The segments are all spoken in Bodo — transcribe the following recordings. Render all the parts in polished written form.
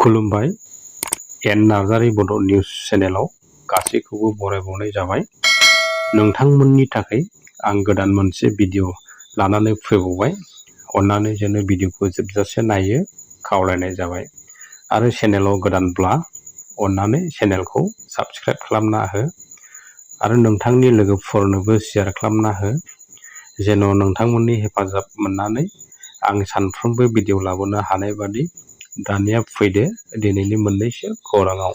खुलुमबाय एन नार्जारी बड' निउस चेनेलाव गासैखौबो बरायबावनाय जाबाय। नोंथांमोननि थाखाय आं गोदान मोनसे भिडिअ लानानै फैबावबाय। अन्नानै जोंनो भिडिअखौ जोबजासे नायो खावलायनाय जाबाय। आरो चेनेलाव गोदानब्ला अन्नानै चेनेलखौ साबस्क्राइब खालामना हो आरो नोंथांनि लोगोफोरनोबो शेयार खालामना हो, जेन' नोंथांमोननि हेफाजाब मोननानै आं सानफ्रोमबो भिडिअ लाबोनो हानाय बादि। दानिया फैदो दिनैनि मोननैसो खौराङाव।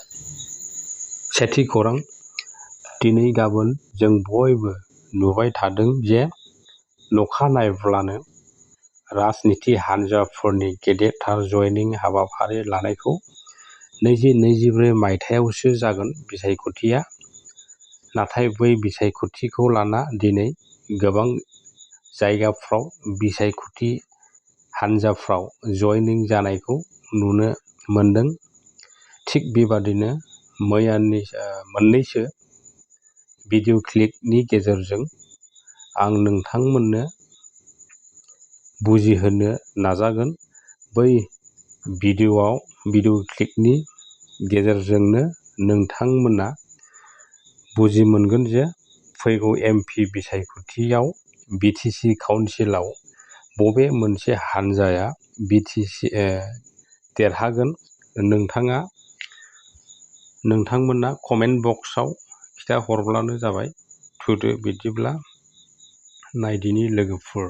सेथि खौरां, दिनै गाबोन जों बयबो नुबाय थादों जे नखा नायब्लानो राजनिति हान्जाफोरनि गेदेरथार जयनिं हाबाफारि लानायखौ 2024 मायथाइयावसो जागोन बिसायख'थिया। नाथाय बै बिसायख'थिखौ लाना दिनै गोबां जायगाफ्राव बिसायख'थि हान्जाफ्राव जयनिं जानायखौ नुनो मोनदों। थिग बेबादिनो मैयानि मोननैसो भिडिअ क्लिपनि गेजेरजों आं नोंथांमोननो बुजिहोनो नाजागोन। बै भिडिअ क्लिपनि गेजेरजोंनो नोंथांमोना बुजि मोनगोन जे फैगौ MP बिसायख'थियाव BTC काउन्सिलाव बबे मोनसे हान्जाया देरहागोन। नोंथांमोना कमेन्ट बक्सआव खिथाहरब्लानो जाबाय। थुदो बिदिब्ला नायदिनि लोगोफोर।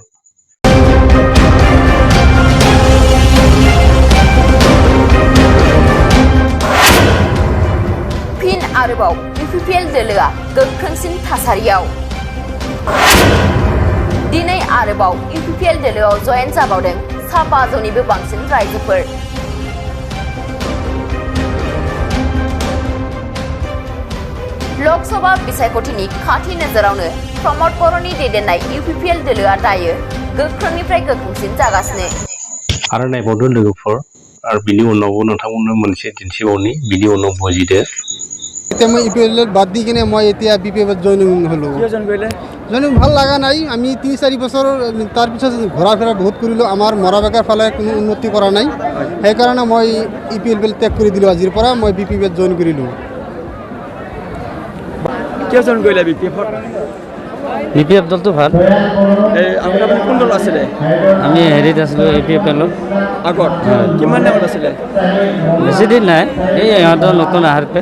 फिन आरोबाव UPPL दोलोआ गोख्रोंसिन थासारियाव। दिनै आरोबाव UPPL दोलोआव जयेन जाबावदों 5,000निबो बांसिन रायजोफोर। लोकसभा बिसायख'थिनि खाथि नोजोरावनो प्रमद बर'नि दैदेननाय UPPL दोलोआ दायो गोख्रोंनिफ्राय गोख्रोंसिन जागासिनो। आरो नायबावदो लोगोफोर, आरो बिनि उनावबो नोंथांमोननो मोनसे दिन्थिबावनि, बिनि उनाव बुजिदो। মই UPPL বাদ দি কিনে মই এতিয়া BPF জইনিং হলো। জইনিং ভাল লগা নাই। আমি 3-4 বছৰ তাৰ পিছত ঘূৰা ফেৰা বহুত কৰিলোঁ। আমাৰ মৰা বেকাৰ ফালে কোনো উন্নতি কৰা নাই। সেইকাৰণে মই UPPL ত্যাগ কৰি দিলোঁ। আজিৰ পৰা মই BPF জইন কৰিলোঁ। কিয় জইন কৰিলা BPF-ত? BPF দলটো ভাল। আপুনি কোন দল আছিলে? আমি হেৰিত আছিলোঁ APFL-ত আগত। কিমান টাইমত আছিলে? বেছি দিন নাই, এই ইহঁতৰ নতুন আহাৰ পে।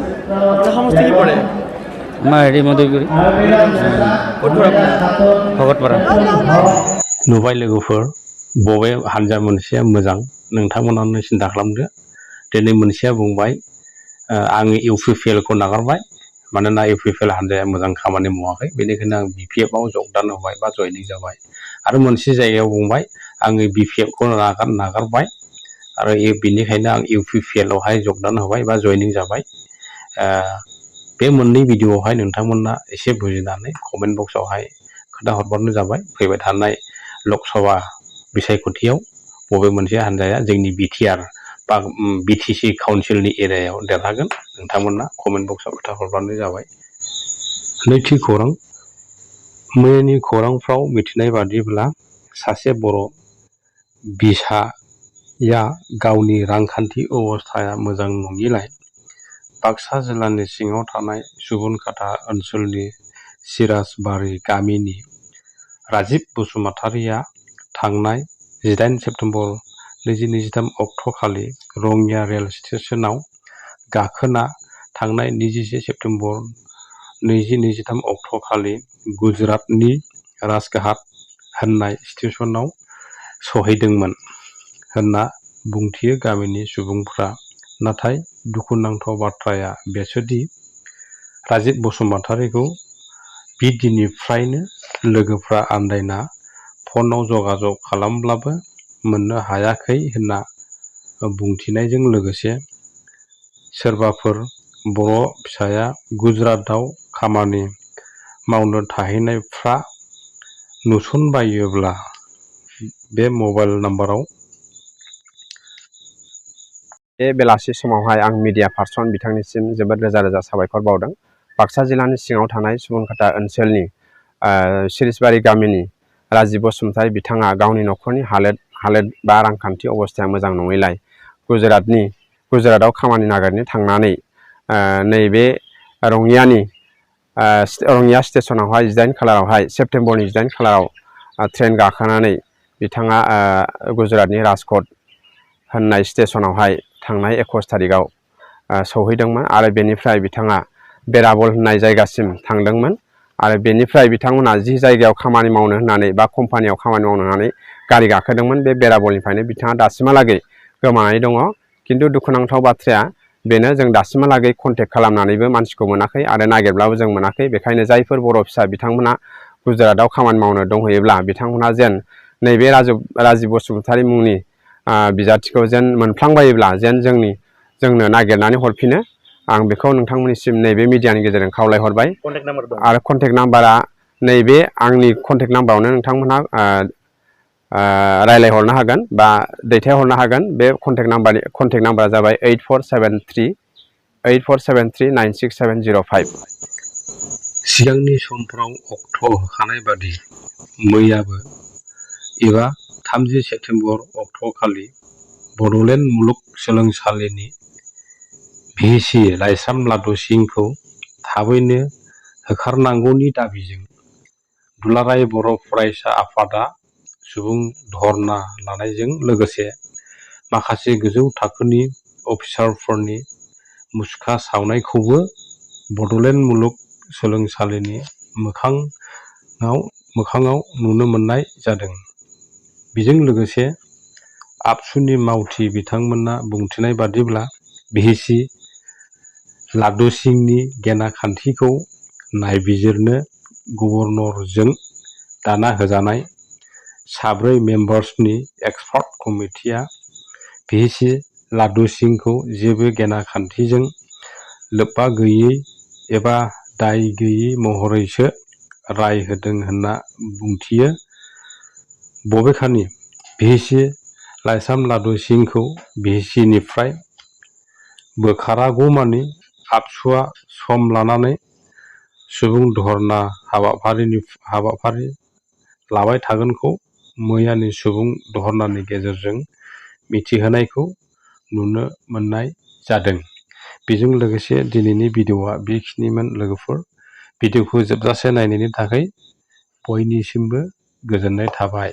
সমষ্টি কি পৰে? আমাৰ হেৰি মধুগুৰি ভকতপাৰা। नुबाय लोगोफोर, बबे हान्जा मोनसेया मोजां नोंथांमोनानो सिन्था खालामदो। दिनै मोनसेया बुंबाय आङो UPPL-खौ नागारबाय, मानोना UPPL हान्जाया मोजां खामानि मावाखै, बेनिखायनो आं BPF-आव जगदान होबाय बा जयनिं जाबाय। आरो मोनसे जायगायाव बुंबाय आङो BPF-खौ नागारबाय आरो बेनिखायनो आं UPPL-आवहाय जगदान होबाय बा जयनिं जाबाय। बे मोननै भिडिअ'आवहाय नोंथांमोना एसे बुजिनानै कमेन्ट बक्सआवहाय खोन्थाहरबानो जाबाय। फैबाय थानाय लोकसभा बिसायख'थियाव बबे मोनसे हान्जाया जोंनि BTR बा BTC काउन्सिलनि एरियायाव देरहागोन, नोंथांमोना कमेन्ट बक्सआव खोन्थाहरबानो जाबाय। नैथि खौरां, मैयानि खौरांफ्राव मिथिनाय बादिब्ला सासे बर' बिसाया गावनि रांखान्थि अबस्थाया मोजां नङिलाय बाक्सा जिल्लानि सिङाव थानाय सुबुनखाथा ओनसोलनि सिराजबारि गामिनि राजिब बसुमतारिया थांनाय 18 सेप्तेम्बर 2023 अक्ट'खालि रङिया रेल स्टेशनाव गाखोना थांनाय 21 सेप्तेम्बर 2023 अक्ट'खालि गुजरातनि राजघाट होननाय स्टेशनाव सहैदोंमोन होनना बुंथियो गामिनि सुबुंफ्रा। नाथाय दुखुनांथाव बाथ्राया बेसोदि राजिब बसुमतारिखौ बिदिनिफ्रायनो लोगोफ्रा आन्दायना फनाव जगाजग खालामब्लाबो मोननो हायाखै होनना बुंथिनायजों लोगोसे सोरबाफोर बर' फिसाया गुजरातआव खामानि मावनो थाहैनायफ्रा नुसनबायोब्ला बे मबाइल नाम्बाराव। बे बेलासि समावहाय आं मिडिया पार्सन बिथांनिसिम जोबोद रोजा रोजा साबायखर बावदों। बाक्सा जिल्लानि सिङाव थानाय सुबुनखाथा ओनसोलनि सिरिसबारि गामिनि राजिब बसुमतारी बिथाङा गावनि न'खरनि हालोद बा रांखान्थि अबस्थाया मोजां नङैलाय गुजरातनि गुजरातआव खामानि नागिरनो थांनानै नैबे रङिया स्टेसनावहाय 18 खालारावहाय सेप्तेम्बरनि 18 खालाराव ट्रेन गाखोनानै बिथाङा गुजरातनि राजकट होननाय स्टेसनावहाय थांनाय 21 तारिखआव सौहैदोंमोन आरो बेनिफ्राय बिथाङा बेराबल होननाय जायगासिम थांदोंमोन आरो बेनिफ्राय बिथांमोना जि जायगायाव खामानि मावनो होननानै बा कम्पानियाव खामानि मावनो होननानै गारि गाखोदोंमोन बे बेराबलनिफ्रायनो बिथाङा दासिमहालागै गोमानानै दङ। खिन्थु दुखुनांथाव बाथ्राया बेनो जों दासिमहालागै कन्टेक्ट खालामनानैबो मानसिखौ मोनाखै आरो नागिरब्लाबो जों मोनाखै। बेखायनो जायफोर बर' फिसा बिथांमोना गुजरातआव खामानि मावनो दंहैयोब्ला बिथांमोना जेन नैबे राजिब बसुमतारी मुंनि बिजाथिखौ जेन मोनफ्लांबायोब्ला जेन जोंनो नागिरनानै हरफिनो आं बेखौ नोंथांमोननिसिम नैबे मिडियानि गेजेरजों खावलायहरबाय। आरो कन्टेक्ट नाम्बारा नैबे आंनि कन्टेक्ट नाम्बारावनो नोंथांमोनहा रायलायहरनो हागोन बा दैथायहरनो हागोन। बे कन्टेक्ट नाम्बारा जाबाय 8473967005। सिगांनि समफ्राव अक्ट' होखानाय बादि मैयाबो एबा 30 सेप्तेम्बर अक्ट'खालि बड'लेण्ड मुलुगसोलोंसालिनि भिसि लाइस्राम लादु सिंखौ थाबैनो होखारनांगौनि दाबिजों दुलाराय बर' फरायसा आफादा सुबुं धर्ना लानायजों लोगोसे माखासे गोजौ थाखोनि अफिसारफोरनि मुसुखा सावनायखौबो बड'लेण्ड मुलुगसोलोंसालिनि मोखाङाव नुनो मोननाय जादों। बेजों लोगोसे आबसुनि मावथि बिथांमोना बुंथिनाय बादिब्ला भिसि लादु सिंनि गेना खान्थिखौ नायबिजिरनो गभर्नरजों दाना होजानाय 4 मेम्बार्सनि एक्सपार्ट कमिटिया भिसि लादु सिंखौ जेबो गेना खान्थिजों लोब्बा गैयै एबा दाय गैयै महरैसो राय होदों होनना बुंथियो। बबेखानि भिसि लाइस्राम लादु सिंखौ भिसिनिफ्राय बोखारागौमानि आबसुआ सम लानानै सुबुं धर्ना हाबाफारि लाबाय थागोनखौ मैयानि सुबुं धर्नानि गेजेरजों मिथिहोनायखौ नुनो मोननाय जादों। बेजों लोगोसे दिनैनि भिडिअ'आ बेखिनिमोन लोगोफोर। भिडिअ'खौ जोबजासे नायनायनि थाखाय बयनिसिमबो गोजोननाय थाबाय।